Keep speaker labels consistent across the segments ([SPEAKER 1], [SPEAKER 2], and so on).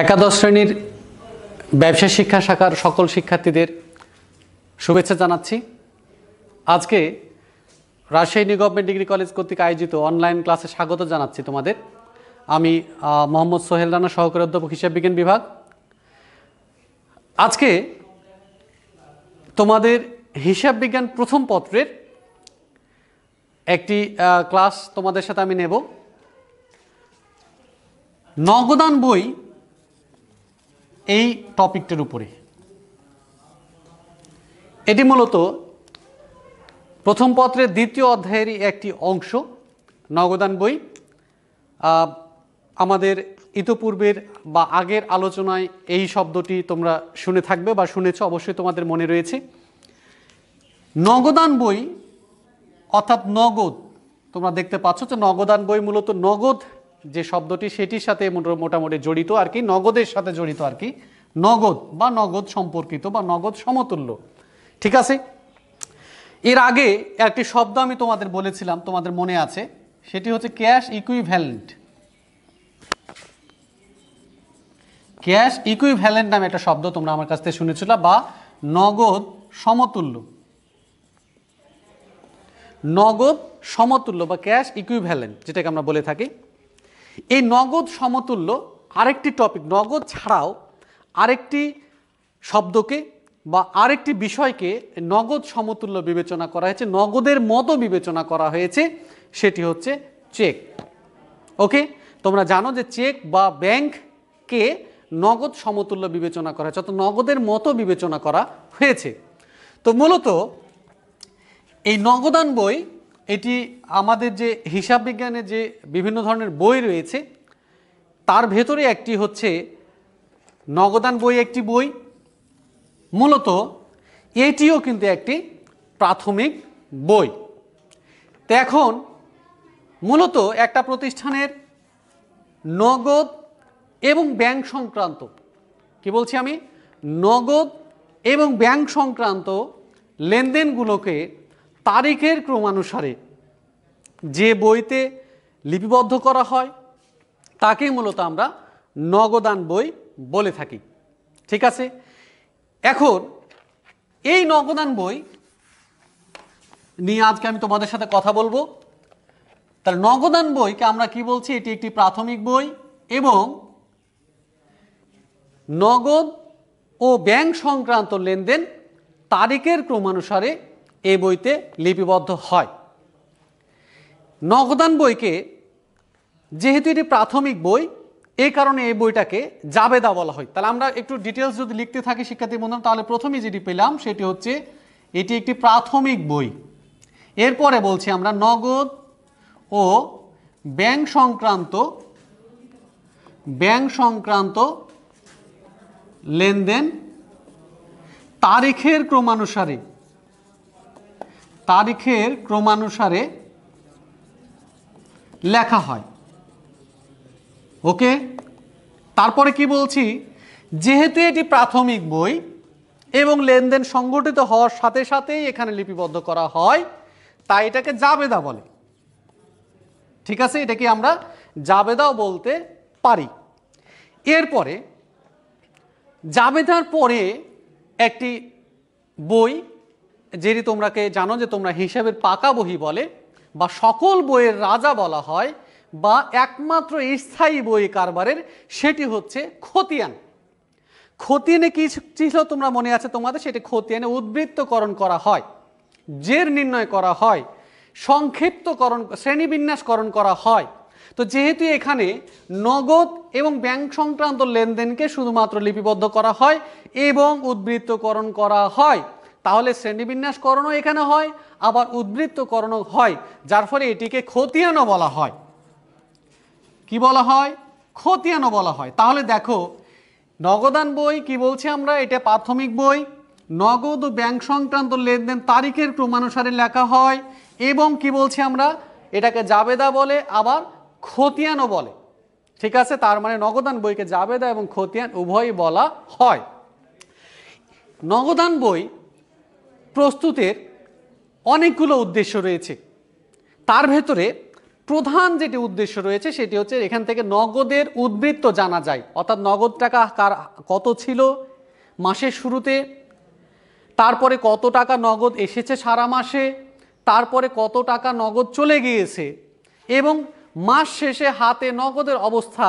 [SPEAKER 1] একাদশ শ্রেণীর ব্যবসা শিক্ষা শাখার সকল শিক্ষার্থীদের শুভেচ্ছা জানাচ্ছি। আজকে রাজশাহী গভর্নমেন্ট ডিগ্রি কলেজ কর্তৃক আয়োজিত অনলাইন ক্লাসে স্বাগত জানাচ্ছি তোমাদের। আমি মোহাম্মদ সোহেল রানা, সহকারী অধ্যাপক হিসাব বিজ্ঞান বিভাগ। আজকে তোমাদের হিসাব বিজ্ঞান প্রথম পত্রের একটি ক্লাস তোমাদের সাথে আমি নেব। নগদান বই এই টপিকটির উপরে। এটি মূলত প্রথম পত্রের দ্বিতীয় অধ্যায়েরই একটি অংশ, নগদান বই। আমাদের ইতোপূর্বের বা আগের আলোচনায় এই শব্দটি তোমরা শুনে থাকবে বা শুনেছ, অবশ্যই তোমাদের মনে রয়েছে। নগদান বই অর্থাৎ নগদ, তোমরা দেখতে পাচ্ছ যে নগদান বই মূলত নগদ যে শব্দটি সেটির সাথে মোটামুটি জড়িত আর কি, নগদের সাথে জড়িত আর কি, নগদ বা নগদ সম্পর্কিত বা নগদ সমতুল্য। ঠিক আছে, এর আগে একটি শব্দ আমি তোমাদের বলেছিলাম, তোমাদের মনে আছে, সেটি হচ্ছে ক্যাশ ইকুইভ্যালেন্ট। ক্যাশ ইকুইভ্যালেন্ট নামে একটা শব্দ তোমরা আমার কাছ থেকে শুনেছিল, বা নগদ সমতুল্য। নগদ সমতুল্য বা ক্যাশ ইকুইভ্যালেন্ট যেটাকে আমরা বলে থাকি। এই নগদ সমতুল্য আরেকটি টপিক, নগদ ছাড়াও আরেকটি শব্দকে বা আরেকটি বিষয়কে নগদ সমতুল্য বিবেচনা করা হয়েছে, নগদের মতো বিবেচনা করা হয়েছে, সেটি হচ্ছে চেক। ওকে, তোমরা জানো যে চেক বা ব্যাংককে নগদ সমতুল্য বিবেচনা করা হয়েছে, অর্থাৎ নগদের মতো বিবেচনা করা হয়েছে। তো মূলত এই নগদান বই, এটি আমাদের যে হিসাব বিজ্ঞানে যে বিভিন্ন ধরনের বই রয়েছে তার ভেতরে একটি হচ্ছে নগদান বই, একটি বই। মূলত এটিও কিন্তু একটি প্রাথমিক বই। তো এখন মূলত একটা প্রতিষ্ঠানের নগদ এবং ব্যাংক সংক্রান্ত, কি বলছি আমি, নগদ এবং ব্যাংক সংক্রান্ত লেনদেনগুলোকে তারিখের ক্রমানুসারে যে বইতে লিপিবদ্ধ করা হয় তাকেই মূলত আমরা নগদান বই বলে থাকি। ঠিক আছে, এখন এই নগদান বই নিয়ে আজকে আমি তোমাদের সাথে কথা বলবো। তার নগদান বইকে আমরা কি বলছি, এটি একটি প্রাথমিক বই এবং নগদ ও ব্যাংক সংক্রান্ত লেনদেন তারিখের ক্রমানুসারে এই বইতে লিপিবদ্ধ হয়। নগদান বইকে যেহেতু এটি প্রাথমিক বই, এই কারণে এই বইটাকে জাবেদা বলা হয়। তাহলে আমরা একটু ডিটেলস যদি লিখতে থাকি শিক্ষার্থী বন্ধুরা, তাহলে প্রথমেই যেটি পেলাম সেটি হচ্ছে এটি একটি প্রাথমিক বই। এরপরে বলছি আমরা নগদ ও ব্যাংক সংক্রান্ত লেনদেন তারিখের ক্রমানুসারে লেখা হয়। ওকে, তারপরে কি বলছি, যেহেতু এটি প্রাথমিক বই এবং লেনদেন সংগঠিত হওয়ার সাথে সাথেই এখানে লিপিবদ্ধ করা হয়, তাই এটাকে জাবেদা বলে। ঠিক আছে, এটাকে আমরা জাবেদাও বলতে পারি। এরপরে জাবেদার পরে একটি বই, যেটি তোমরাকে জানো যে তোমরা হিসাবের পাকা বহি বলে বা সকল বইয়ের রাজা বলা হয় বা একমাত্র স্থায়ী বই কারবারের, সেটি হচ্ছে খতিয়ান। খতিয়ানে কি ছিল তোমরা মনে আছে তোমাদের, সেটি খতিয়ানে উদ্বৃত্তকরণ করা হয়, জের নির্ণয় করা হয়, সংক্ষিপ্তকরণ, শ্রেণীবিন্যাসকরণ করা হয়। তো যেহেতু এখানে নগদ এবং ব্যাংক সংক্রান্ত লেনদেনকে শুধুমাত্র লিপিবদ্ধ করা হয় এবং উদ্বৃত্তকরণ করা হয়, তাহলে শ্রেণীবিন্যাসকরণও এখানে হয়, আবার উদ্বৃত্তকরণও হয়, যার ফলে এটিকে খতিয়ানও বলা হয়। কি বলা হয়? খতিয়ানও বলা হয়। তাহলে দেখো, নগদান বই কি বলছি আমরা, এটা প্রাথমিক বই, নগদ ও ব্যাংক সংক্রান্ত লেনদেন তারিখের ক্রমানুসারে লেখা হয় এবং কি বলছি আমরা, এটাকে জাবেদা বলে আবার খতিয়ানও বলে। ঠিক আছে, তার মানে নগদান বইকে জাবেদা এবং খতিয়ান উভয়ই বলা হয়। নগদান বই প্রস্তুতের অনেকগুলো উদ্দেশ্য রয়েছে, তার ভেতরে প্রধান যেটি উদ্দেশ্য রয়েছে সেটি হচ্ছে এখান থেকে নগদের উদ্বৃত্ত জানা যায়, অর্থাৎ নগদ টাকা কত ছিল মাসের শুরুতে, তারপরে কত টাকা নগদ এসেছে সারা মাসে, তারপরে কত টাকা নগদ চলে গিয়েছে, এবং মাস শেষে হাতে নগদের অবস্থা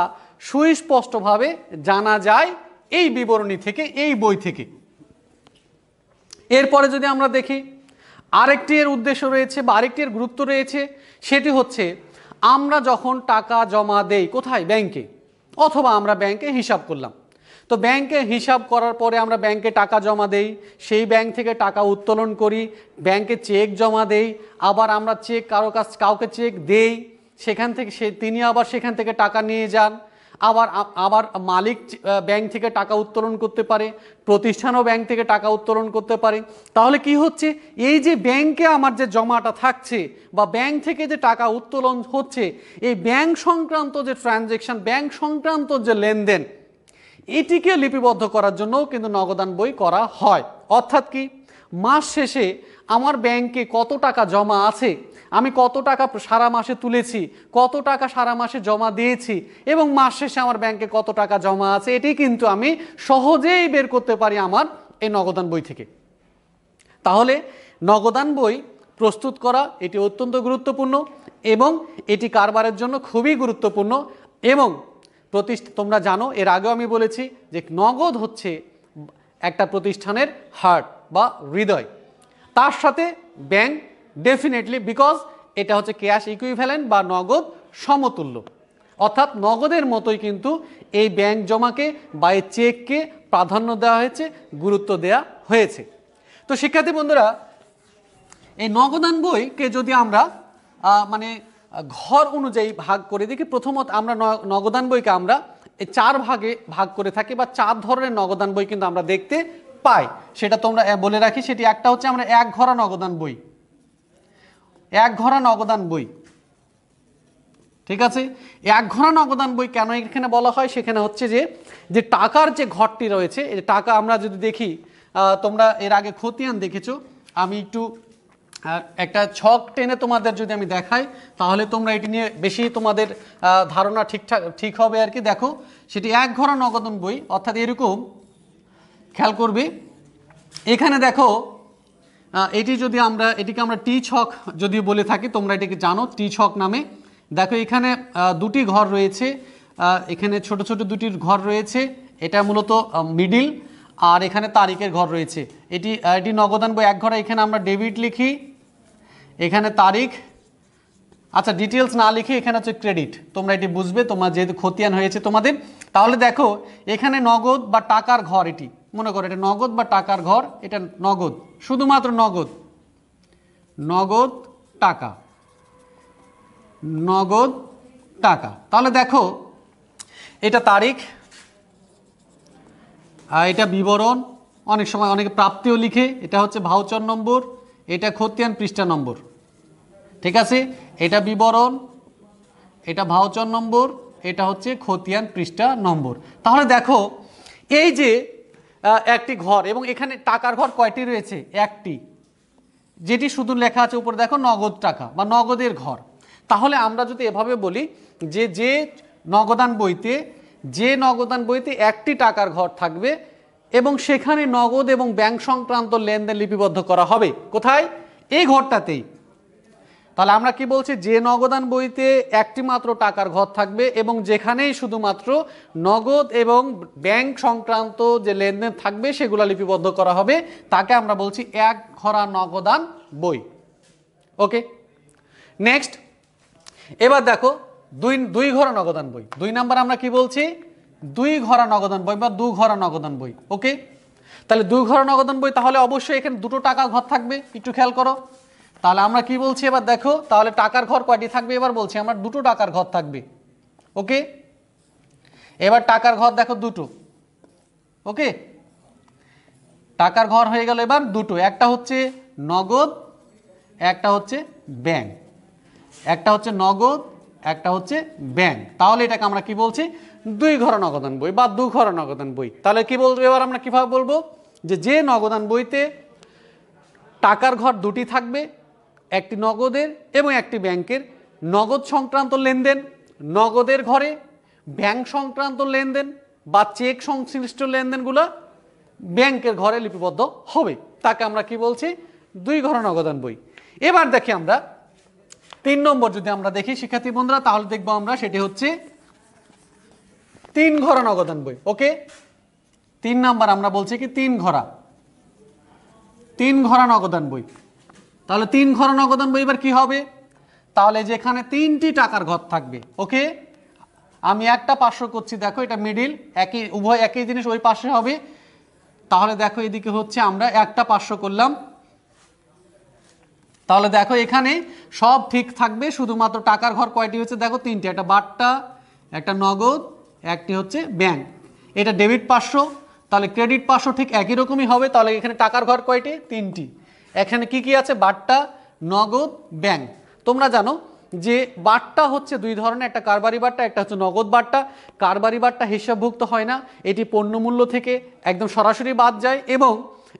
[SPEAKER 1] সুস্পষ্টভাবে জানা যায় এই বিবরণী থেকে, এই বই থেকে। এরপরে যদি আমরা দেখি আরেকটি এর উদ্দেশ্য রয়েছে বা আরেকটি এর গুরুত্ব রয়েছে, সেটি হচ্ছে আমরা যখন টাকা জমা দেই কোথায়, ব্যাংকে, অথবা আমরা ব্যাংকে হিসাব করলাম, তো ব্যাংকে হিসাব করার পরে আমরা ব্যাংকে টাকা জমা দেই, সেই ব্যাংক থেকে টাকা উত্তোলন করি, ব্যাংকে চেক জমা দেই, আবার আমরা চেক কাউকে চেক দেই, সেখান থেকে তিনি আবার সেখান থেকে টাকা নিয়ে যান, আবার মালিক ব্যাংক থেকে টাকা উত্তোলন করতে পারে, প্রতিষ্ঠানও ব্যাংক থেকে টাকা উত্তোলন করতে পারে। তাহলে কি হচ্ছে, এই যে ব্যাংকে আমার যে জমাটা থাকছে বা ব্যাংক থেকে যে টাকা উত্তোলন হচ্ছে, এই ব্যাংক সংক্রান্ত যে ট্রানজ্যাকশন, ব্যাংক সংক্রান্ত যে লেনদেন, এটিকে লিপিবদ্ধ করার জন্যও কিন্তু নগদান বই করা হয়। অর্থাৎ কি, মাস শেষে আমার ব্যাংকে কত টাকা জমা আছে, আমি কত টাকা সারা মাসে তুলেছি, কত টাকা সারা মাসে জমা দিয়েছি, এবং মাস শেষে আমার ব্যাংকে কত টাকা জমা আছে, এটি কিন্তু আমি সহজেই বের করতে পারি আমার এই নগদান বই থেকে। তাহলে নগদান বই প্রস্তুত করা এটি অত্যন্ত গুরুত্বপূর্ণ, এবং এটি কারবারের জন্য খুবই গুরুত্বপূর্ণ। এবং তোমরা জানো, এর আগেও আমি বলেছি যে নগদ হচ্ছে একটা প্রতিষ্ঠানের হার্ট বা হৃদয়, তার সাথে ব্যাংক ডেফিনেটলি, বিকজ এটা হচ্ছে ক্যাশ ইকুইভ্যালেন্ট বা নগদ সমতুল্য, অর্থাৎ নগদের মতোই কিন্তু এই ব্যাংক জমাকে বা এই চেককে প্রাধান্য দেওয়া হয়েছে, গুরুত্ব দেওয়া হয়েছে। তো শিক্ষার্থী বন্ধুরা, এই নগদান বইকে যদি আমরা মানে ঘর অনুযায়ী ভাগ করে দেখি, প্রথমত আমরা নগদান বইকে আমরা এই 4 ভাগে ভাগ করে থাকি, বা 4 ধরনের নগদান বই কিন্তু আমরা দেখতে পাই। সেটা তোমরা বলে রাখি, সেটি একটা হচ্ছে আমরা এক ঘরা নগদান বই, এক ঘরা নগদান বই, ঠিক আছে। এক ঘরা নগদান বই কেন এখানে বলা হয়, সেখানে হচ্ছে যে টাকার যে ঘরটি রয়েছে, এই টাকা আমরা যদি দেখি, তোমরা এর আগে খতিয়ান দেখেছো, আমি একটু একটা ছক টেনে তোমাদের যদি আমি দেখাই, তাহলে তোমরা এটি নিয়ে বেশি তোমাদের ধারণা ঠিক হবে আর কি। দেখো, সেটি এক ঘরা নগদান বই, অর্থাৎ এরকম খেয়াল করবে, এখানে দেখো, এটিকে আমরা টি ছক যদি বলে থাকি, তোমরা এটিকে জানো টি ছক নামে। দেখো, এখানে দুটি ঘর রয়েছে, এখানে ছোট ছোট দুটি ঘর রয়েছে, এটা মূলত মিডিল, আর এখানে তারিখের ঘর রয়েছে। এটি নগদান বই এক ঘরে। এখানে আমরা ডেবিট লিখি, এখানে তারিখ, আচ্ছা ডিটেলস না লিখে এখানে হচ্ছে ক্রেডিট, তোমরা এটি বুঝবে তোমার যেহেতু খতিয়ান হয়েছে তোমাদের। তাহলে দেখো, এখানে নগদ বা টাকার ঘর, এটি মনে করো এটা নগদ বা টাকার ঘর, এটা নগদ, শুধুমাত্র নগদ টাকা, নগদ টাকা। তাহলে দেখো, এটা তারিখ, এটা বিবরণ, অনেক সময় অনেকে প্রাপ্তিও লিখে, এটা হচ্ছে ভাউচার নম্বর, এটা খতিয়ান পৃষ্ঠা নম্বর, ঠিক আছে। এটা বিবরণ, এটা ভাউচার নম্বর, এটা হচ্ছে খতিয়ান পৃষ্ঠা নম্বর। তাহলে দেখো, এই যে একটি ঘর, এবং এখানে টাকার ঘর কয়টি রয়েছে, একটি, যেটি শুধু লেখা আছে উপরে দেখো নগদ টাকা বা নগদের ঘর। তাহলে আমরা যদি এভাবে বলি যে নগদান বইতে একটি টাকার ঘর থাকবে, এবং সেখানে নগদ এবং ব্যাংক সংক্রান্ত লেনদেন লিপিবদ্ধ করা হবে, কোথায়, এই ঘরটাতেই। তাহলে আমরা কি বলছি, যে নগদান বইতে একটি মাত্র টাকার ঘর থাকবে এবং যেখানেই শুধুমাত্র নগদ এবং ব্যাংক সংক্রান্ত যে লেনদেন থাকবে সেগুলো লিপিবদ্ধ করা হবে, তাকে আমরা বলছি এক ঘরা নগদান বই। ওকে, নেক্সট, এবার দেখো দুই ঘরা নগদান বই। 2 নাম্বার আমরা কি বলছি, 2 ঘরা নগদান বই বা 2 ঘরা নগদান বই। ওকে, তাহলে 2 ঘরা নগদান বই, তাহলে অবশ্যই এখানে দুটো টাকার ঘর থাকবে, একটু খেয়াল করো। তাহলে আমরা কি বলছি এবার দেখো, তাহলে টাকার ঘর কয়টি থাকবে, এবার বলছি আমরা দুটো টাকার ঘর থাকবে। ওকে, এবার টাকার ঘর দেখো দুটো। ওকে, টাকার ঘর হয়ে গেল এবার দুটো, একটা হচ্ছে নগদ, একটা হচ্ছে ব্যাংক, একটা হচ্ছে নগদ, একটা হচ্ছে ব্যাংক। তাহলে এটাকে আমরা কি বলছি, 2 ঘরা নগদান বই বা 2 ঘরা নগদান বই। তাহলে কি বলবো এবার আমরা, কিভাবে বলবো, যে নগদান বইতে টাকার ঘর দুটি থাকবে, একটি নগদের এবং একটি ব্যাংকের, নগদ সংক্রান্ত লেনদেন নগদের ঘরে, ব্যাংক সংক্রান্ত লেনদেন বা চেক সংশ্লিষ্ট লেনদেনগুলো ব্যাংকের ঘরে লিপিবদ্ধ হবে, তাকে আমরা কি বলছি, 2 ঘর নগদান বই। এবার দেখি আমরা 3 নম্বর যদি আমরা দেখি শিক্ষার্থী বন্ধুরা, তাহলে দেখবো আমরা সেটি হচ্ছে 3 ঘর নগদান বই। ওকে, 3 নাম্বার আমরা বলছি কি 3 ঘরা নগদান বই। তাহলে 3 ঘর নগদান বই এবার কি হবে, তাহলে যেখানে 3টি টাকার ঘর থাকবে। ওকে, আমি একটা 500 করছি, দেখো এটা মিডিল, একই উভয় একই জিনিস ওই পাশে হবে। তাহলে দেখো এদিকে হচ্ছে আমরা একটা 500 করলাম, তাহলে দেখো এখানে সব ঠিক থাকবে, শুধুমাত্র টাকার ঘর কয়টি হচ্ছে দেখো 3টি, একটা বাট্টা, একটা নগদ, একটি হচ্ছে ব্যাংক। এটা ডেবিট 500, তাহলে ক্রেডিট 500 ঠিক একই রকমই হবে। তাহলে এখানে টাকার ঘর কয়টি, 3টি। এখানে কি কি আছে, বাট্টা, নগদ, ব্যাংক। তোমরা জানো যে বাট্টা হচ্ছে 2 ধরনের, একটা কারবারি বাট্টা, একটা হচ্ছে নগদ বাট্টা। কারবারি বাট্টা হিসাবভুক্ত হয় না, এটি পণ্যমূল্য থেকে একদম সরাসরি বাদ যায় এবং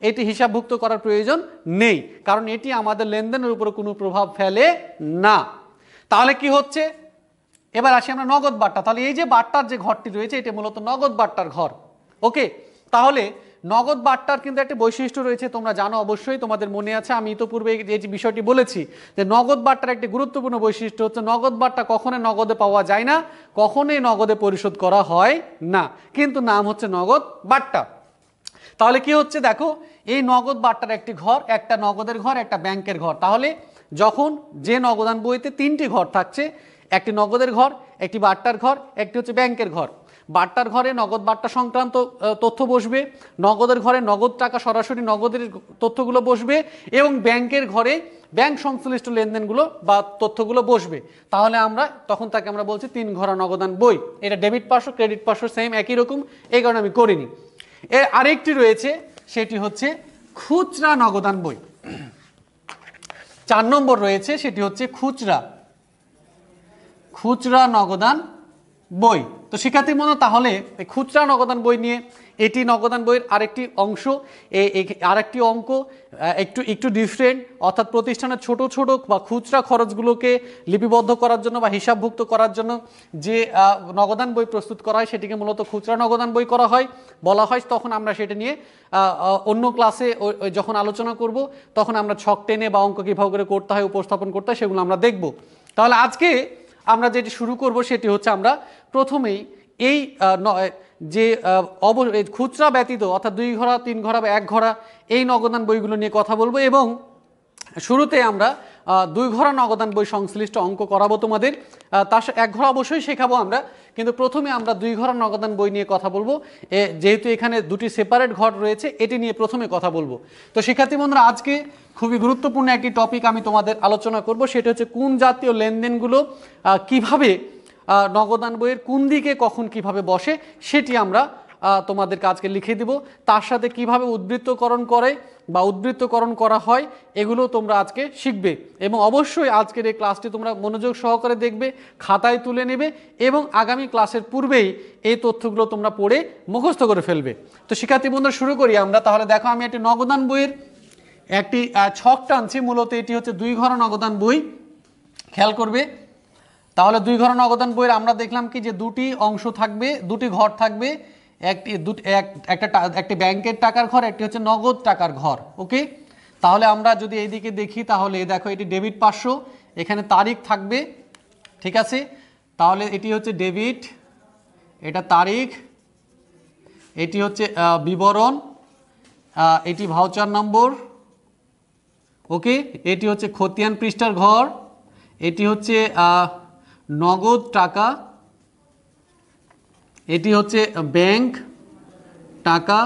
[SPEAKER 1] এটি হিসাবভুক্ত করার প্রয়োজন নেই, কারণ এটি আমাদের লেনদেনের উপরে কোনো প্রভাব ফেলে না। তাহলে কি হচ্ছে, এবার আসি আমরা নগদ বাট্টা। তাহলে এই যে বাট্টার যে ঘরটি রয়েছে এটি মূলত নগদ বাট্টার ঘর। ওকে, তাহলে নগদ বাট্টার কিন্তু একটা বৈশিষ্ট্য রয়েছে, তোমরা জানো অবশ্যই, তোমাদের মনে আছে, আমি তো পূর্বে এই বিষয়টি বলেছি যে নগদ বাট্টার একটি গুরুত্বপূর্ণ বৈশিষ্ট্য হচ্ছে নগদ বাট্টা কখনোই নগদে পাওয়া যায় না, কখনোই নগদে পরিশোধ করা হয় না, কিন্তু নাম হচ্ছে নগদ বাট্টা। তাহলে কি হচ্ছে দেখো, এই নগদ বাট্টার একটি ঘর, একটা নগদের ঘর, একটা ব্যাংকের ঘর। তাহলে যখন যে নগদান বইতে 3টি ঘর থাকছে, একটি নগদের ঘর, একটি বাট্টার ঘর, একটি হচ্ছে ব্যাংকের ঘর। বাট্টার ঘরে নগদ বাট্টা সংক্রান্ত তথ্য বসবে, নগদের ঘরে নগদ টাকা সরাসরি নগদের তথ্যগুলো বসবে এবং ব্যাংকের ঘরে ব্যাংক সংশ্লিষ্ট লেনদেনগুলো বা তথ্যগুলো বসবে। তাহলে আমরা তখন তাকে আমরা বলছি 3 ঘরা নগদান বই। এটা ডেবিট 500, ক্রেডিট 500 সেম একই রকম, এই কারণে আমি করিনি। এর আরেকটি রয়েছে, সেটি হচ্ছে খুচরা নগদান বই। 4 নম্বর রয়েছে, সেটি হচ্ছে খুচরা নগদান বই। তো শিক্ষার্থী মনে, তাহলে এই খুচরা নগদান বই নিয়ে, এটি নগদান বইয়ের আরেকটি অংশ, আরেকটি অঙ্ক একটু ডিফারেন্ট, অর্থাৎ প্রতিষ্ঠানের ছোট ছোট বা খুচরা খরচগুলোকে লিপিবদ্ধ করার জন্য বা হিসাবভুক্ত করার জন্য যে নগদান বই প্রস্তুত করা হয় সেটিকে মূলত খুচরা নগদান বই বলা হয়। তখন আমরা সেটা নিয়ে অন্য ক্লাসে যখন আলোচনা করব তখন আমরা ছক টেনে বা অঙ্ক কীভাবে করে করতে হয়, উপস্থাপন করতে হয়, সেগুলো আমরা দেখব। তাহলে আজকে আমরা যেটি শুরু করব সেটি হচ্ছে আমরা প্রথমেই এই যে খুচরা ব্যতীত অর্থাৎ 2 ঘরা, 3 ঘরা বা 1 ঘরা এই নগদান বইগুলো নিয়ে কথা বলবো এবং শুরুতে আমরা 2 ঘরা নগদান বই সংশ্লিষ্ট অঙ্ক করাবো তোমাদের। তার 1 ঘরা অবশ্যই শেখাবো আমরা, কিন্তু প্রথমে আমরা 2 ঘরা নগদান বই নিয়ে কথা বলবো, যেহেতু এখানে 2টি সেপারেট ঘর রয়েছে, এটি নিয়ে প্রথমে কথা বলবো। তো শিক্ষার্থী বন্ধুরা, আজকে খুবই গুরুত্বপূর্ণ একটি টপিক আমি তোমাদের আলোচনা করব, সেটা হচ্ছে কোন জাতীয় লেনদেনগুলো কিভাবে নগদান বইয়ের কোন দিকে কখন কিভাবে বসে সেটি আমরা তোমাদেরকে আজকে লিখে দিব। তার সাথে কিভাবে উদ্বৃত্তকরণ করা হয় এগুলো তোমরা আজকে শিখবে এবং অবশ্যই আজকের এই ক্লাসটি তোমরা মনোযোগ সহকারে দেখবে, খাতায় তুলে নেবে এবং আগামী ক্লাসের পূর্বেই এই তথ্যগুলো তোমরা পড়ে মুখস্থ করে ফেলবে। তো শিক্ষার্থী বন্ধুরা, শুরু করি আমরা। তাহলে দেখো, আমি একটি নগদান বইয়ের একটি ছক টানছি, মূলত এটি হচ্ছে 2 ঘরা নগদান বই। খেয়াল করবে, তাহলে 2 ঘর নগদান বইয়ের আমরা দেখলাম কি যে 2টি অংশ থাকবে, 2টি ঘর থাকবে, একটি ব্যাংকের টাকার ঘর, একটি হচ্ছে নগদ টাকার ঘর। ওকে, তাহলে আমরা যদি এইদিকে দেখি তাহলে দেখো এটি ডেবিট 500, এখানে তারিখ থাকবে, ঠিক আছে। তাহলে এটি হচ্ছে ডেবিট, এটা তারিখ, এটি হচ্ছে বিবরণ, এটি ভাউচার নম্বর। ওকে, এটি হচ্ছে খতিয়ান পৃষ্ঠার ঘর, এটি হচ্ছে নগদ টাকা, এটি হচ্ছে ব্যাংক টাকা,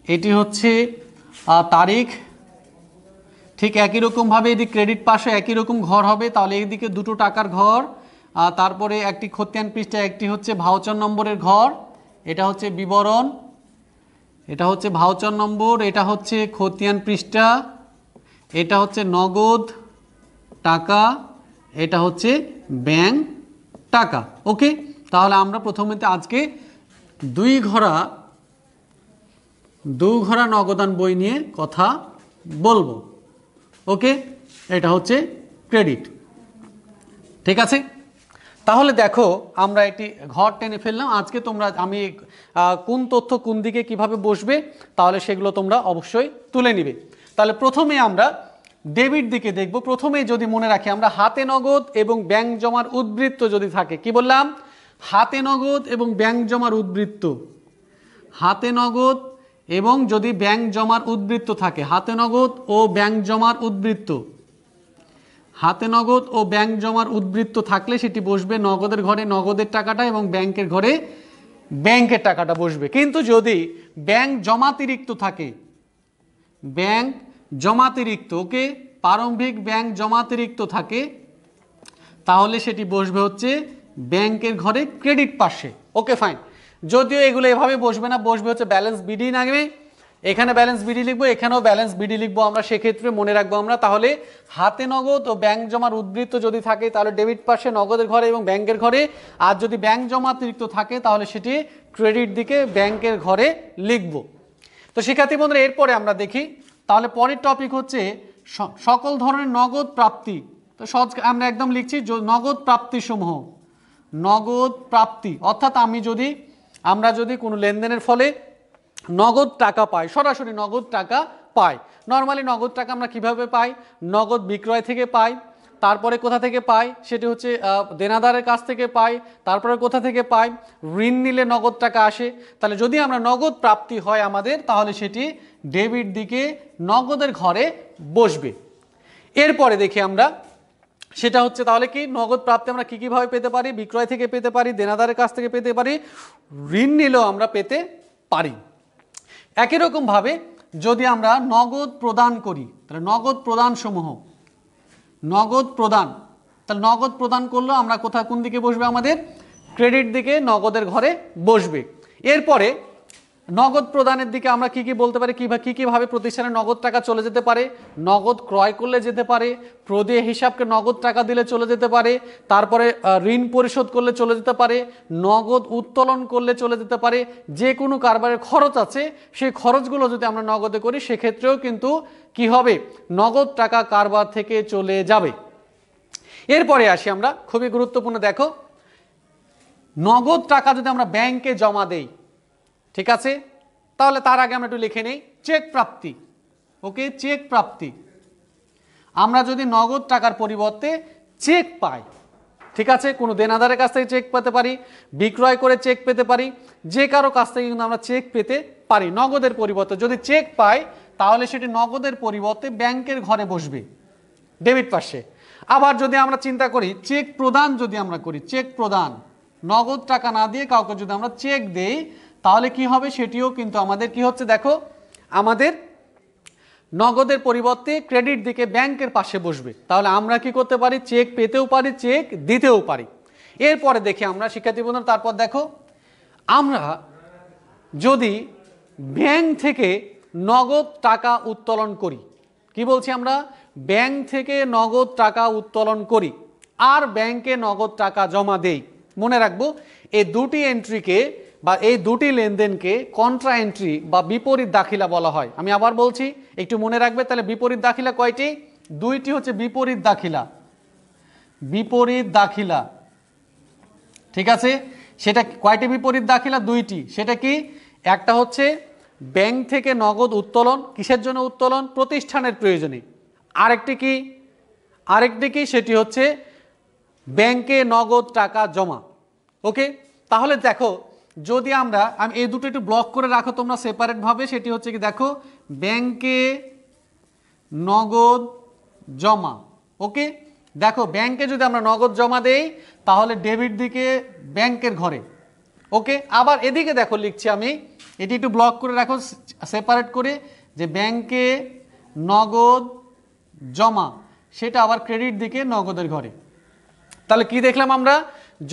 [SPEAKER 1] এটি হচ্ছে তারিখ। ঠিক একই রকমভাবে এটি ক্রেডিট পাশে একই রকম ঘর হবে, তাহলে এইদিকে 2টো টাকার ঘর, তারপরে একটি খতিয়ান পৃষ্ঠা, একটি হচ্ছে ভাউচার নম্বরের ঘর, এটা হচ্ছে বিবরণ, এটা হচ্ছে ভাউচার নম্বর, এটা হচ্ছে খতিয়ান পৃষ্ঠা, এটা হচ্ছে নগদ টাকা, এটা হচ্ছে ব্যাংক টাকা। ওকে, তাহলে আমরা প্রথমেতে আজকে 2 ঘরা নগদান বই নিয়ে কথা বলবো। ওকে, এটা হচ্ছে ক্রেডিট। ঠিক আছে, তাহলে দেখো আমরা একটি ঘর টেনে ফেললাম। আজকে তোমরা আমি কোন তথ্য কোন দিকে কিভাবে বসবে তাহলে সেগুলো তোমরা অবশ্যই তুলে নিবে। তাহলে প্রথমে আমরা ডেবিট দিকে দেখব। প্রথমেই যদি মনে রাখি আমরা হাতে নগদ এবং ব্যাংক জমার উদ্বৃত্ত যদি থাকে, কি বললাম, হাতে নগদ এবং ব্যাংক জমার উদ্বৃত্ত, হাতে নগদ এবং যদি ব্যাংক জমার উদ্বৃত্ত থাকে, হাতে নগদ ও ব্যাংক জমার উদ্বৃত্ত, হাতে নগদ ও ব্যাংক জমার উদ্বৃত্ত থাকলে সেটি বসবে নগদের ঘরে নগদের টাকাটা এবং ব্যাংকের ঘরে ব্যাংকের টাকাটা বসবে। কিন্তু যদি ব্যাংক জমাতিরিক্ত থাকে, ব্যাংক জমাতিরিক্ত, ওকে, প্রারম্ভিক ব্যাংক জমাতিরিক্ত থাকে, তাহলে সেটি বসবে হচ্ছে ব্যাংকের ঘরে ক্রেডিট পাশে। ওকে ফাইন, যদিও এগুলো এভাবে বসবে না, বসবে হচ্ছে ব্যালেন্স বিডি লাগবে, এখানে ব্যালেন্স বিডি লিখবো, এখানেও ব্যালেন্স বিডি লিখবো আমরা, সেক্ষেত্রে মনে রাখবো আমরা। তাহলে হাতে নগদ ও ব্যাংক জমার উদ্বৃত্ত যদি থাকে তাহলে ডেবিট পাশে নগদের ঘরে এবং ব্যাংকের ঘরে, আর যদি ব্যাংক জমা অতিরিক্ত থাকে তাহলে সেটি ক্রেডিট দিকে ব্যাংকের ঘরে লিখবো। তো শিক্ষার্থী বন্ধুরা এরপরে আমরা দেখি, তাহলে পরের টপিক হচ্ছে সকল ধরনের নগদ প্রাপ্তি। তো সহজ আমরা একদম লিখছি নগদ প্রাপ্তি সমূহ, নগদ প্রাপ্তি অর্থাৎ আমরা যদি কোনো লেনদেনের ফলে নগদ টাকা পাই, সরাসরি নগদ টাকা পাই। নর্মালি নগদ টাকা আমরা কিভাবে পাই, নগদ বিক্রয় থেকে পাই, তারপরে কোথা থেকে পাই, সেটি হচ্ছে দেনাদারের কাছ থেকে পাই, তারপরে কোথা থেকে পাই, ঋণ নিলে নগদ টাকা আসে। তাহলে যদি আমরা নগদ প্রাপ্তি হয় আমাদের, তাহলে সেটি ডেবিট দিকে নগদের ঘরে বসবে। এরপরে দেখি আমরা, সেটা হচ্ছে তাহলে কি নগদ প্রাপ্তি আমরা কী কীভাবে পেতে পারি, বিক্রয় থেকে পেতে পারি, দেনাদারের কাছ থেকে পেতে পারি, ঋণ নিলেও আমরা পেতে পারি। একই রকমভাবে যদি আমরা নগদ প্রদান করি, তাহলে নগদ প্রদান সমূহ, নগদ প্রদান, তাহলে নগদ প্রদান করলেও আমরা কোথায় কোন দিকে বসবে, আমাদের ক্রেডিট দিকে নগদের ঘরে বসবে। এরপরে নগদ প্রদানের দিকে আমরা কি কি বলতে পারি, কীভাবে প্রতিষ্ঠানে নগদ টাকা চলে যেতে পারে, নগদ ক্রয় করলে যেতে পারে, প্রদেয় হিসাবকে নগদ টাকা দিলে চলে যেতে পারে, তারপরে ঋণ পরিশোধ করলে চলে যেতে পারে, নগদ উত্তোলন করলে চলে যেতে পারে। যে কোনো কারবারের খরচ আছে সেই খরচগুলো যদি আমরা নগদে করি সেক্ষেত্রেও কিন্তু কি হবে, নগদ টাকা কারবার থেকে চলে যাবে। এরপরে আসি আমরা, খুবই গুরুত্বপূর্ণ, দেখো নগদ টাকা যদি আমরা ব্যাংকে জমা দেই, ঠিক আছে, তাহলে তার আগে আমরা একটু লিখে নেই চেক প্রাপ্তি। ওকে, চেক প্রাপ্তি, আমরা যদি নগদ টাকার পরিবর্তে চেক পাই, ঠিক আছে, কোনো দেনাদারের কাছ থেকে চেক পেতে পারি, বিক্রয় করে চেক পেতে পারি, যে কারো কাছ থেকে কিন্তু আমরা চেক পেতে পারি নগদের পরিবর্তে। যদি চেক পাই তাহলে সেটি নগদের পরিবর্তে ব্যাংকের ঘরে বসবে ডেবিট পাশে। আবার যদি আমরা চিন্তা করি চেক প্রদান, যদি আমরা করি চেক প্রদান, নগদ টাকা না দিয়ে কাউকে যদি আমরা চেক দেই তাহলে কি হবে, সেটিও কিন্তু আমাদের কি হচ্ছে, দেখো আমাদের নগদের পরিবর্তে ক্রেডিট দিকে ব্যাংকের পাশে বসবে। তাহলে আমরা কি করতে পারি, চেক পেতেও পারি, চেক দিতেও পারি। এরপরে দেখি আমরা শিক্ষার্থী বন্ধুরা, তারপর দেখো আমরা যদি ব্যাংক থেকে নগদ টাকা উত্তোলন করি, কি বলছি আমরা, ব্যাংক থেকে নগদ টাকা উত্তোলন করি আর ব্যাংকে নগদ টাকা জমা দেই, মনে রাখবো এই দুটি এন্ট্রিকে বা এই দুটি লেনদেনকে কন্ট্রা এন্ট্রি বা বিপরীত দাখিলা বলা হয়। আমি আবার বলছি, একটু মনে রাখবে। তাহলে বিপরীত দাখিলা কয়টি, দুইটি হচ্ছে বিপরীত দাখিলা, বিপরীত দাখিলা, ঠিক আছে, সেটা কয়টি বিপরীত দাখিলা, দুইটি। সেটা কি, একটা হচ্ছে ব্যাংক থেকে নগদ উত্তোলন, কিসের জন্য উত্তোলন, প্রতিষ্ঠানের প্রয়োজনে। আরেকটি কি, সেটি হচ্ছে ব্যাংকে নগদ টাকা জমা। ওকে, তাহলে দেখো যদি আমি এই দুটো একটু ব্লক করে রাখো তোমরা সেপারেট ভাবে, সেটি হচ্ছে কি, দেখো ব্যাংকে নগদ জমা। ওকে, দেখো ব্যাংকে যদি আমরা নগদ জমা দেই তাহলে ডেবিট দিকে ব্যাংকের ঘরে। ওকে, আবার এদিকে দেখো লিখছি আমি, এটি একটু ব্লক করে রাখো সেপারেট করে, যে ব্যাংকে নগদ জমা, সেটা আবার ক্রেডিট দিকে নগদের ঘরে। তাহলে কি দেখলাম আমরা,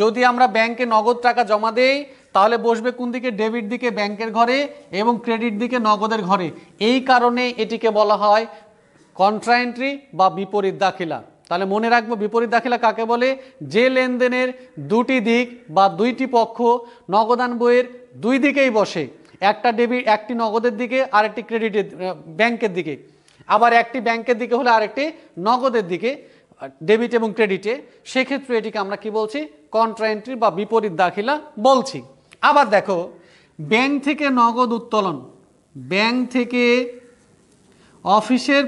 [SPEAKER 1] যদি আমরা ব্যাংকে নগদ টাকা জমা দেই তাহলে বসবে কোন দিকে, ডেবিট দিকে ব্যাংকের ঘরে এবং ক্রেডিট দিকে নগদের ঘরে। এই কারণে এটিকে বলা হয় কন্ট্রা এন্ট্রি বা বিপরীত দাখিলা। তাহলে মনে রাখবো বিপরীত দাখিলা কাকে বলে, যে লেনদেনের দুটি দিক বা দুইটি পক্ষ নগদান বইয়ের দুই দিকেই বসে, একটি নগদের দিকে আর একটি ক্রেডিটের ব্যাংকের দিকে, আবার একটি ব্যাংকের দিকে হলে আরেকটি নগদের দিকে, ডেবিট এবং ক্রেডিটে, সেক্ষেত্রে এটিকে আমরা কি বলছি, কন্ট্রা এন্ট্রি বা বিপরীত দাখিলা বলছি। আবার দেখো, ব্যাংক থেকে নগদ উত্তোলন, ব্যাংক থেকে অফিসের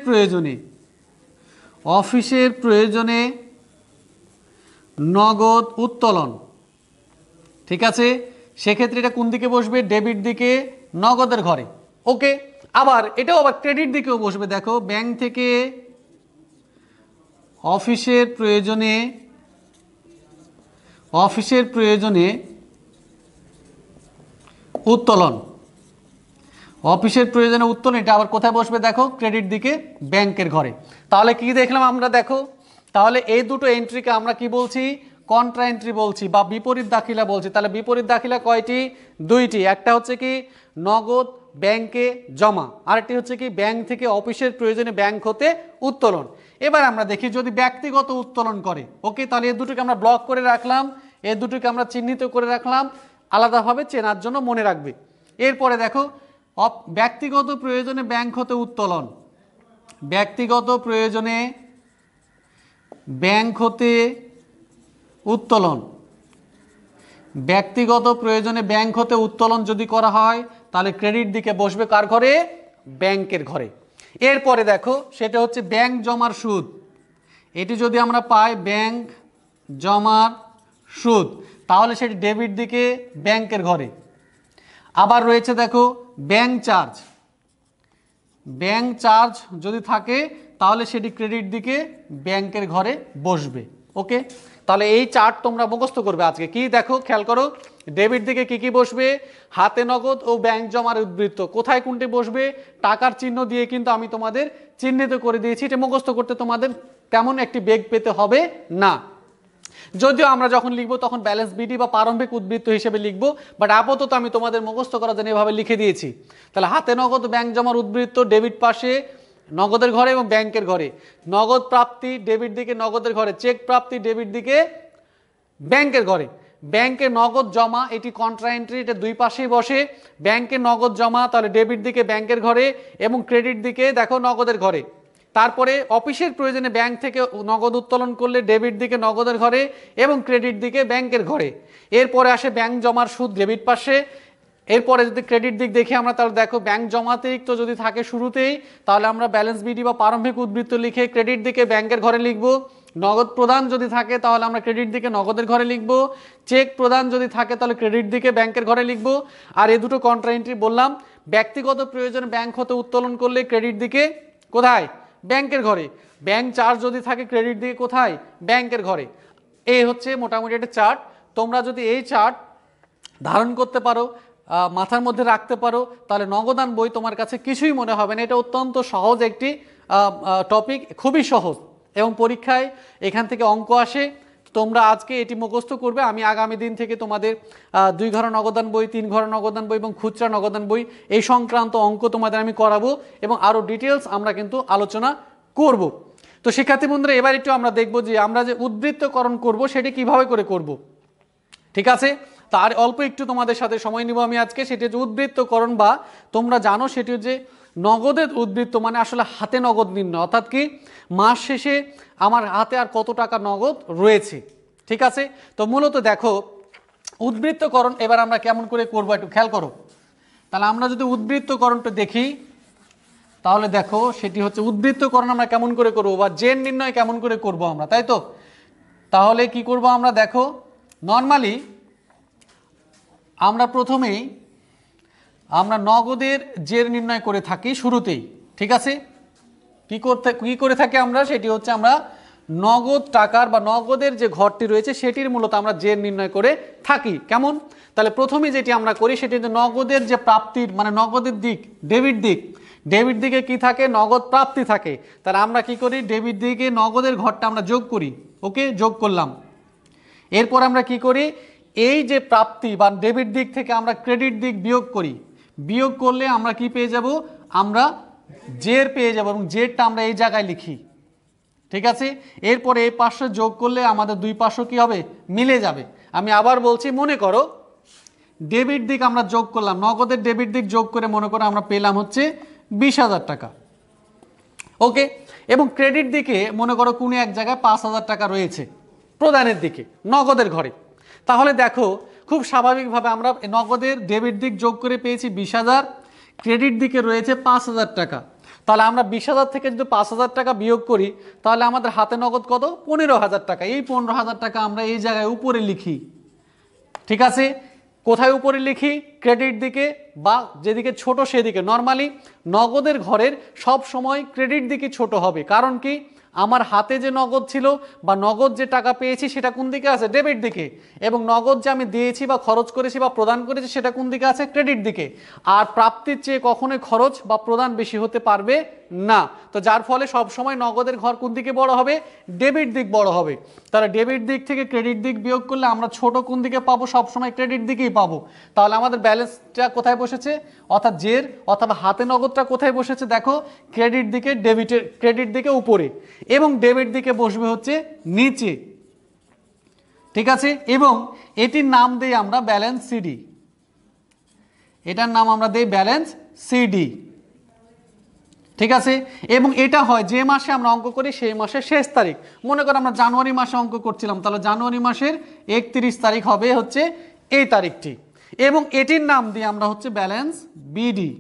[SPEAKER 1] প্রয়োজনে নগদ উত্তোলন, ঠিক আছে, সেক্ষেত্রে এটা কোন দিকে বসবে, ডেবিট দিকে নগদের ঘরে। ওকে, আবার এটাও আবার ক্রেডিট দিকেও বসবে। দেখো, ব্যাংক থেকে অফিসের প্রয়োজনে উত্তোলন, এটা আবার কোথায় বসবে, দেখো ক্রেডিট দিকে ব্যাংকের ঘরে। তাহলে কি দেখলাম আমরা, দেখো তাহলে এই দুটো এন্ট্রিকে আমরা কি বলছি, কন্ট্রা এন্ট্রি বলছি বা বিপরীত দাখিলা বলছি। তাহলে বিপরীত দাখিলা কয়টি, দুইটি। একটা হচ্ছে কি নগদ ব্যাংকে জমা, আরেকটি হচ্ছে কি ব্যাংক থেকে অফিসের প্রয়োজনে ব্যাংক হতে উত্তোলন। এবার আমরা দেখি যদি ব্যক্তিগত উত্তোলন করে, ওকে, তাহলে এই দুটোকে আমরা ব্লক করে রাখলাম, এই দুটোকে আমরা চিহ্নিত করে রাখলাম, আলাদাভাবে চেনার জন্য মনে রাখবে। এরপরে দেখো, ব্যক্তিগত প্রয়োজনে ব্যাংক হতে উত্তোলন, ব্যক্তিগত প্রয়োজনে ব্যাংক হতে উত্তোলন, ব্যক্তিগত প্রয়োজনে ব্যাংক হতে উত্তোলন যদি করা হয় তাহলে ক্রেডিট দিকে বসবে কার ঘরে, ব্যাংকের ঘরে। এরপরে দেখো, সেটা হচ্ছে ব্যাংক জমার সুদ, এটি যদি আমরা পাই ব্যাংক জমার সুদ, তাহলে সেটি ডেবিট দিকে ব্যাংকের ঘরে। আবার রয়েছে দেখো ব্যাংক চার্জ যদি থাকে তাহলে সেটি ক্রেডিট দিকে ব্যাংকের ঘরে বসবে। ওকে, তাহলে এই চার্ট তোমরা মুখস্থ করবে আজকে। কি দেখো, খেয়াল করো, ডেবিট দিকে কি কি বসবে, হাতে নগদ ও ব্যাংক জমার উদ্বৃত্ত, কোথায় কোনটি বসবে টাকার চিহ্ন দিয়ে কিন্তু আমি তোমাদের চিহ্নিত করে দিয়েছি। এটা মুখস্থ করতে তোমাদের তেমন একটি বেগ পেতে হবে না, যদিও আমরা যখন লিখবো তখন ব্যালেন্স বিডি বা প্রারম্ভিক উদ্বৃত্ত হিসেবে লিখবো, বাট আপাতত আমি তোমাদের মুখস্থ করার জন্য এভাবে লিখে দিয়েছি। তাহলে হাতে নগদ ব্যাংক জমার উদ্বৃত্ত ডেবিট পাশে নগদের ঘরে এবং ব্যাংকের ঘরে, নগদ প্রাপ্তি ডেবিট দিকে নগদের ঘরে, চেক প্রাপ্তি ডেবিট দিকে ব্যাংকের ঘরে, ব্যাংকে নগদ জমা এটি কন্ট্রা এন্ট্রি, এটা দুই পাশেই বসে, ব্যাংকে নগদ জমা তাহলে ডেবিট দিকে ব্যাংকের ঘরে এবং ক্রেডিট দিকে দেখো নগদের ঘরে। তারপরে অফিসের প্রয়োজনে ব্যাংক থেকে নগদ উত্তোলন করলে ডেবিট দিকে নগদের ঘরে এবং ক্রেডিট দিকে ব্যাংকের ঘরে। এরপরে আসে ব্যাংক জমার সুদ ডেবিট পাশে। এরপরে যদি ক্রেডিট দিক দেখি আমরা, তাহলে দেখো ব্যাংক জমাতিরিক্ত যদি থাকে শুরুতেই তাহলে আমরা ব্যালেন্স বিডি বা প্রারম্ভিক উদ্বৃত্ত লিখে ক্রেডিট দিকে ব্যাংকের ঘরে লিখব। নগদ প্রদান যদি থাকে তাহলে আমরা ক্রেডিট দিকে নগদের ঘরে লিখব। চেক প্রদান যদি থাকে তাহলে ক্রেডিট দিকে ব্যাংকের ঘরে লিখব। আর এই দুটো কন্ট্রা এন্ট্রি বললাম, ব্যক্তিগত প্রয়োজন ব্যাংক হতে উত্তোলন করলে ক্রেডিট দিকে কোথায়, ব্যাংকের ঘরে। ব্যাংক চার্জ যদি থাকে ক্রেডিট দিকে কোথায়, ব্যাংকের ঘরে। এই হচ্ছে মোটামুটি একটা চার্ট। তোমরা যদি এই চার্ট ধারণ করতে পারো, মাথার মধ্যে রাখতে পারো, তাহলে নগদান বই তোমার কাছে কিছুই মনে হবে না। এটা অত্যন্ত সহজ একটি টপিক, খুবই সহজ, এবং পরীক্ষায় এখান থেকে অঙ্ক আসে। তোমরা আজকে এটি মুখস্থ করবে। আমি আগামী দিন থেকে তোমাদের 2 ঘর নগদান বই, 3 ঘর নগদান বই এবং খুচরা নগদান বই এই সংক্রান্ত অঙ্ক তোমাদের আমি করাবো এবং আরও ডিটেলস আমরা কিন্তু আলোচনা করব। তো শিক্ষার্থী বন্ধুরা, এবার একটু আমরা দেখব যে আমরা যে উদ্বৃত্তকরণ করব সেটি কিভাবে করে করব। ঠিক আছে, তার অল্প একটু তোমাদের সাথে সময় নিব আমি আজকে। সেটি হচ্ছে উদ্বৃত্তকরণ, বা তোমরা জানো সেটি হচ্ছে নগদের উদ্বৃত্ত, মানে আসলে হাতে নগদ নির্ণয়, অর্থাৎ কি মাস শেষে আমার হাতে আর কত টাকা নগদ রয়েছে। ঠিক আছে, তো মূলত দেখো উদ্বৃত্তকরণ এবার আমরা কেমন করে করব একটু খেয়াল করো। তাহলে আমরা যদি উদ্বৃত্তকরণটা দেখি তাহলে দেখো সেটি হচ্ছে উদ্বৃত্তকরণ আমরা কেমন করে করব বা জেন নির্ণয় কেমন করে করব আমরা, তাই তো। তাহলে কি করব আমরা, দেখো নর্মালি আমরা প্রথমেই আমরা নগদের জের নির্ণয় করে থাকি শুরুতেই। ঠিক আছে, কি করে থাকি আমরা, সেটি হচ্ছে আমরা নগদ টাকার বা নগদের যে ঘরটি রয়েছে সেটির মূলত আমরা জের নির্ণয় করে থাকি। কেমন, তাহলে প্রথমে যেটি আমরা করি সেটি হচ্ছে নগদের যে প্রাপ্তির, মানে নগদের দিক ডেবিট দিকে কি থাকে, নগদ প্রাপ্তি থাকে। তাহলে আমরা কি করি, ডেবিট দিকে নগদের ঘরটা আমরা যোগ করি। ওকে, যোগ করলাম। এরপর আমরা কি করি, এই যে প্রাপ্তি বা ডেবিট দিক থেকে আমরা ক্রেডিট দিক বিয়োগ করি। বিয়োগ করলে আমরা কি পেয়ে যাব, আমরা জের পেয়ে যাব এবং জেরটা আমরা এই জায়গায় লিখি। ঠিক আছে, এরপরে এই পাশে যোগ করলে আমাদের দুই পাশে কি হবে, মিলে যাবে। আমি আবার বলছি, মনে করো ডেবিট দিক আমরা যোগ করলাম, নগদের ডেবিট দিক যোগ করে মনে করো আমরা পেলাম হচ্ছে 20,000 টাকা। ওকে, এবং ক্রেডিট দিকে মনে করো কোনো এক জায়গায় 5,000 টাকা রয়েছে প্রদানের দিকে নগদের ঘরে। তাহলে দেখো খুব স্বাভাবিকভাবে আমরা নগদের ডেবিট দিক যোগ করে পেয়েছি 20,000, ক্রেডিট দিকে রয়েছে 5,000 টাকা। তাহলে আমরা 20,000 থেকে যদি 5,000 টাকা বিয়োগ করি তাহলে আমাদের হাতে নগদ কত? 15,000 টাকা। এই 15,000 টাকা আমরা এই জায়গায় উপরে লিখি, ঠিক আছে? কোথায় উপরে লিখি? ক্রেডিট দিকে, বা যেদিকে ছোট সেদিকে। নর্মালি নগদের ঘরের সব সময় ক্রেডিট দিকে ছোট হবে, কারণ কি আমার হাতে যে নগদ ছিল বা নগদ যে টাকা পেয়েছি সেটা কোন দিকে আছে? ডেবিট দিকে। এবং নগদ যে আমি দিয়েছি বা খরচ করেছি বা প্রদান করেছি সেটা কোন দিকে আছে? ক্রেডিট দিকে। আর প্রাপ্তির চেয়ে কখনোই খরচ বা প্রদান বেশি হতে পারবে না। তো যার ফলে সব সময় নগদের ঘর কোন দিকে বড় হবে? ডেবিট দিক বড় হবে। তাহলে ডেবিট দিক থেকে ক্রেডিট দিক বিয়োগ করলে আমরা ছোট কোন দিকে পাবো? সব সময় ক্রেডিট দিকেই পাবো। তাহলে আমাদের ব্যালেন্সটা কোথায় বসেছে? অর্থাৎ জের অথবা হাতে নগদটা কোথায় বসেছে? দেখো ক্রেডিট দিকে, ক্রেডিট দিকে উপরে, এবং ডেবিট দিকে বসবে হচ্ছে নিচে, ঠিক আছে? এবং এটির নাম দেই আমরা ব্যালেন্স সিডি। এটার নাম আমরা দেই ব্যালেন্স সিডি, ঠিক আছে? এবং এটা হয় যে মাসে আমরা অঙ্ক করি সেই মাসের শেষ তারিখ। মনে করো আমরা জানুয়ারি মাসে অঙ্ক করছিলাম, তাহলে জানুয়ারি মাসের 31 তারিখ হবে হচ্ছে এই তারিখটি। এবং এটির নাম দিই আমরা হচ্ছে ব্যালেন্স বিডি,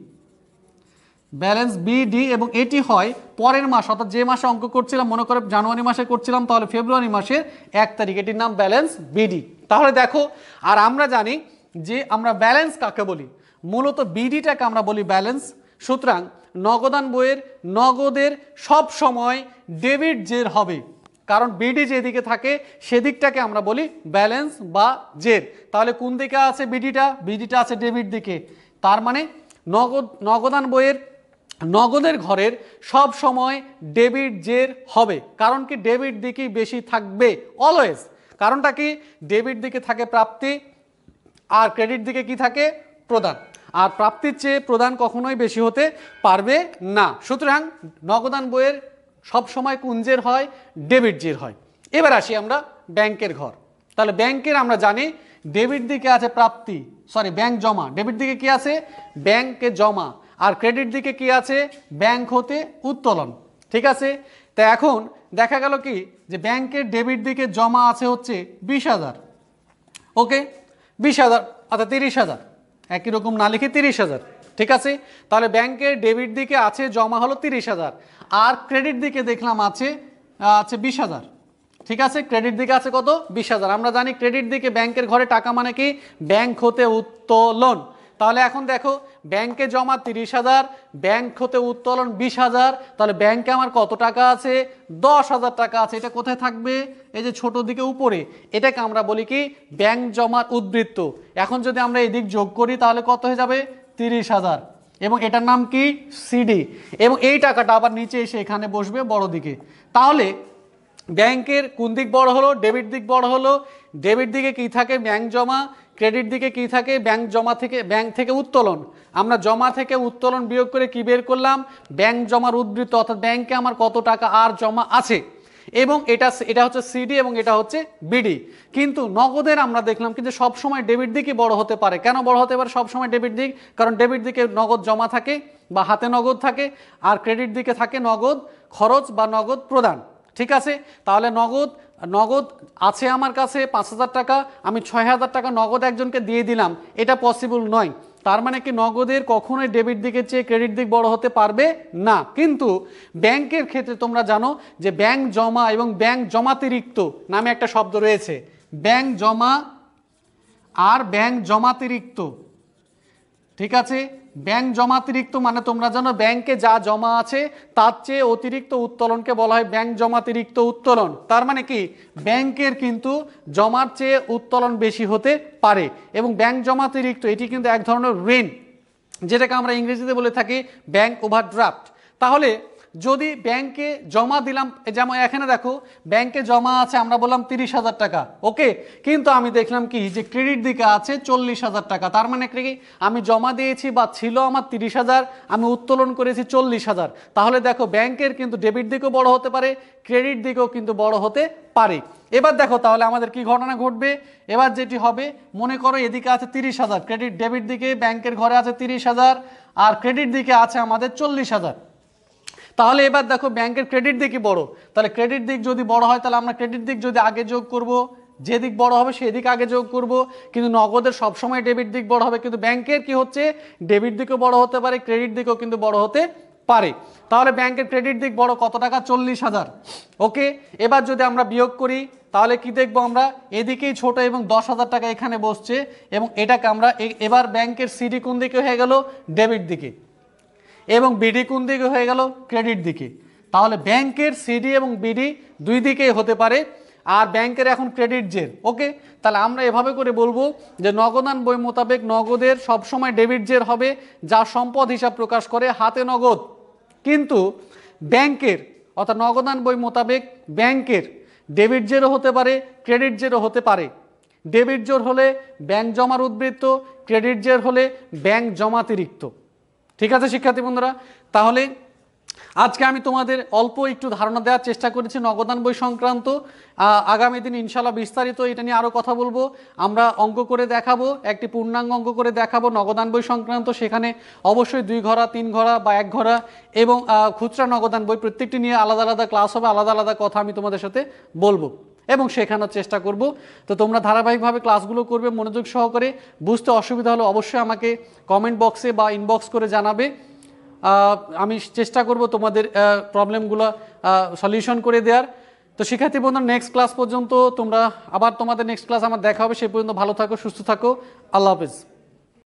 [SPEAKER 1] ব্যালেন্স বিডি। এবং এটি হয় পরের মাস, অর্থাৎ যে মাসে অঙ্ক করছিলাম, মনে করে জানুয়ারি মাসে করছিলাম, তাহলে ফেব্রুয়ারি মাসের 1 তারিখ, এটির নাম ব্যালেন্স বিডি। তাহলে দেখো, আর আমরা জানি যে আমরা ব্যালেন্স কাকে বলি? মূলত বিডিটাকে আমরা বলি ব্যালেন্স। সুতরাং নগদান বইয়ের নগদের সব সময় ডেবিট জের হবে, কারণ বিডি যেদিকে থাকে সেদিকটাকে আমরা বলি ব্যালেন্স বা জের। তাহলে কোন দিকে আছে বিডিটা? বিডিটা আছে ডেবিট দিকে। তার মানে নগদান বইয়ের নগদের ঘরের সব সময় ডেবিট জের হবে, কারণ কি ডেবিট দিকেই বেশি থাকবে অলওয়েজ। কারণটা কি? ডেবিট দিকে থাকে প্রাপ্তি, আর ক্রেডিট দিকে কি থাকে? প্রদান। আর প্রাপ্তির চেয়ে প্রদান কখনোই বেশি হতে পারবে না। সুতরাং নগদান বইয়ের সব সময় কোন জের হয়? ডেবিট জের হয়। এবার আসি আমরা ব্যাংকের ঘর। তাহলে ব্যাংকের আমরা জানি ডেবিট দিকে আছে প্রাপ্তি, ব্যাংক জমা। ডেবিট দিকে কি আছে? ব্যাংকে জমা। আর ক্রেডিট দিকে কি আছে? ব্যাংক হতে উত্তোলন, ঠিক আছে? তা এখন দেখা গেল কি যে ব্যাংকের ডেবিট দিকে জমা আছে হচ্ছে 20,000, ওকে? 20,000 অর্থাৎ 30,000, একই রকম না লিখে 30,000, ঠিক আছে? তাহলে ব্যাংকের ডেবিট দিকে আছে জমা হলো 30,000, আর ক্রেডিট দিকে দেখলাম আছে 20,000, ঠিক আছে? ক্রেডিট দিকে আছে কত? 20,000। আমরা জানি ক্রেডিট দিকে ব্যাংকের ঘরে টাকা মানে কি? ব্যাংক হতে উত্তোলন। তাহলে এখন দেখো ব্যাংকে জমা 30,000, ব্যাংক হতে উত্তোলন 20,000, তাহলে ব্যাংকে আমার কত টাকা আছে? 10,000 টাকা আছে। এটা কোথায় থাকবে? এই যে ছোট দিকে উপরে। এটাকে আমরা বলি কি? ব্যাংক জমার উদ্বৃত্ত। এখন যদি আমরা এদিক যোগ করি তাহলে কত হয়ে যাবে? 30,000। এবং এটার নাম কি? সিডি। এবং এই টাকাটা আবার নিচে এসে এখানে বসবে বড় দিকে। তাহলে ব্যাংকের কোন দিক বড় হলো? ডেবিট দিক বড় হলো। ডেবিট দিকে কি থাকে? ব্যাংক জমা। ক্রেডিট দিকে কি থাকে? ব্যাংক জমা থেকে, ব্যাংক থেকে উত্তোলন। আমরা জমা থেকে উত্তোলন বিয়োগ করে কি বের করলাম? ব্যাংক জমার উদ্বৃত্ত, অর্থাৎ ব্যাংকে আমার কত টাকা আর জমা আছে। এবং এটা হচ্ছে সিডি এবং এটা হচ্ছে বিডি। কিন্তু নগদের আমরা দেখলাম কিন্তু সবসময় ডেবিট দিকই বড় হতে পারে। কেন বড় হতে পারে সবসময় ডেবিট দিক? কারণ ডেবিট দিকে নগদ জমা থাকে বা হাতে নগদ থাকে, আর ক্রেডিট দিকে থাকে নগদ খরচ বা নগদ প্রদান, ঠিক আছে? তাহলে নগদ আছে আমার কাছে 5,000 টাকা, আমি 6,000 টাকা নগদ একজনকে দিয়ে দিলাম, এটা পসিবল নয়। তার মানে কি নগদের কখনোই ডেবিট দিকের চেয়ে ক্রেডিট দিক বড় হতে পারবে না। কিন্তু ব্যাংকের ক্ষেত্রে তোমরা জানো যে ব্যাংক জমা এবং ব্যাংক জমাতিরিক্ত নামে একটা শব্দ রয়েছে। ব্যাংক জমা আর ব্যাংক জমাতিরিক্ত, ঠিক আছে? ব্যাংক জমাতিরিক্ত মানে তোমরা জানো ব্যাংকে যা জমা আছে তার চেয়ে অতিরিক্ত উত্তোলনকে বলা হয় ব্যাংক জমাতিরিক্ত উত্তোলন। তার মানে কি ব্যাংকের কিন্তু জমার চেয়ে উত্তোলন বেশি হতে পারে। এবং ব্যাংক জমাতিরিক্ত এটি কিন্তু এক ধরনের ঋণ, যেটাকে আমরা ইংরেজিতে বলে থাকি ব্যাংক ওভারড্রাফট। তাহলে যদি ব্যাংকে জমা দিলাম, যেমন এখানে দেখো ব্যাংকে জমা আছে আমরা বললাম 30,000 টাকা, ওকে? কিন্তু আমি দেখলাম কি যে ক্রেডিট দিকে আছে 40,000 টাকা। তার মানে কি আমি জমা দিয়েছি বা ছিল আমার 30,000, আমি উত্তোলন করেছি 40,000। তাহলে দেখো ব্যাংকের কিন্তু ডেবিট দিকেও বড় হতে পারে, ক্রেডিট দিকেও কিন্তু বড় হতে পারে। এবার দেখো তাহলে আমাদের কি ঘটনা ঘটবে? এবার যেটি হবে, মনে করো এদিকে আছে 30,000, ডেবিট দিকে ব্যাংকের ঘরে আছে 30,000, আর ক্রেডিট দিকে আছে আমাদের 40,000। তাহলে এবার দেখো ব্যাংকের ক্রেডিট দিকই বড়, তাহলে ক্রেডিট দিক যদি বড় হয় তাহলে আমরা ক্রেডিট দিক যদি আগে যোগ করব, যে দিক বড় হবে সেই দিক আগে যোগ করব। কিন্তু নগদের সবসময় ডেবিট দিক বড় হবে, কিন্তু ব্যাংকের কি হচ্ছে ডেবিট দিকও বড় হতে পারে, ক্রেডিট দিকও কিন্তু বড় হতে পারে। তাহলে ব্যাংকের ক্রেডিট দিক বড় কত টাকা, 40,000। ওকে, এবার যদি আমরা বিয়োগ করি তাহলে কি দেখবো আমরা, এদিকেই ছোট এবং 10,000 টাকা এখানে বসছে, এবং এটাকে আমরা এবার ব্যাংকের সিডি কোন দিকে হয়ে গেল, ডেবিট দিকে, এবং বিডি কোন দিকে হয়ে গেল, ক্রেডিট দিকে। তাহলে ব্যাংকের সিডি এবং বিডি দুই দিকেই হতে পারে, আর ব্যাংকের এখন ক্রেডিট জের। ওকে, তাহলে আমরা এভাবে করে বলবো যে নগদান বই মোতাবেক নগদের সবসময় ডেবিট জের হবে, যা সম্পদ হিসাব প্রকাশ করে হাতে নগদ। কিন্তু ব্যাংকের অর্থাৎ নগদান বই মোতাবেক ব্যাংকের ডেবিট জেরও হতে পারে, ক্রেডিট জেরও হতে পারে। ডেবিট জের হলে ব্যাংক জমার উদ্বৃত্ত, ক্রেডিট জের হলে ব্যাংক জমাতিরিক্ত। ঠিক আছে শিক্ষার্থী বন্ধুরা, তাহলে আজকে আমি তোমাদের অল্প একটু ধারণা দেওয়ার চেষ্টা করেছি নগদান বই সংক্রান্ত। আগামী দিন ইনশাল্লাহ বিস্তারিত এটা নিয়ে আরও কথা বলবো। আমরা অঙ্ক করে দেখাবো, একটি পূর্ণাঙ্গ অঙ্ক করে দেখাবো নগদান বই সংক্রান্ত। সেখানে অবশ্যই 2 ঘরা 3 ঘরা বা 1 ঘরা এবং খুচরা নগদান বই প্রত্যেকটি নিয়ে আলাদা আলাদা ক্লাস হবে, আলাদা আলাদা কথা আমি তোমাদের সাথে বলবো এবং শেখানোর চেষ্টা করব। তো তোমরা ধারাবাহিকভাবে ক্লাসগুলো করবে মনোযোগ সহকারে। বুঝতে অসুবিধা হলে অবশ্যই আমাকে কমেন্ট বক্সে বা ইনবক্স করে জানাবে। আমি চেষ্টা করব তোমাদের প্রবলেমগুলো সলিউশন করে দেওয়ার। তো শিক্ষার্থী বন্ধুরা, নেক্সট ক্লাস পর্যন্ত তোমরা আবার তোমাদের নেক্সট ক্লাস আমার দেখা হবে। সেই পর্যন্ত ভালো থাকো, সুস্থ থাকো, আল্লাহ হাফেজ।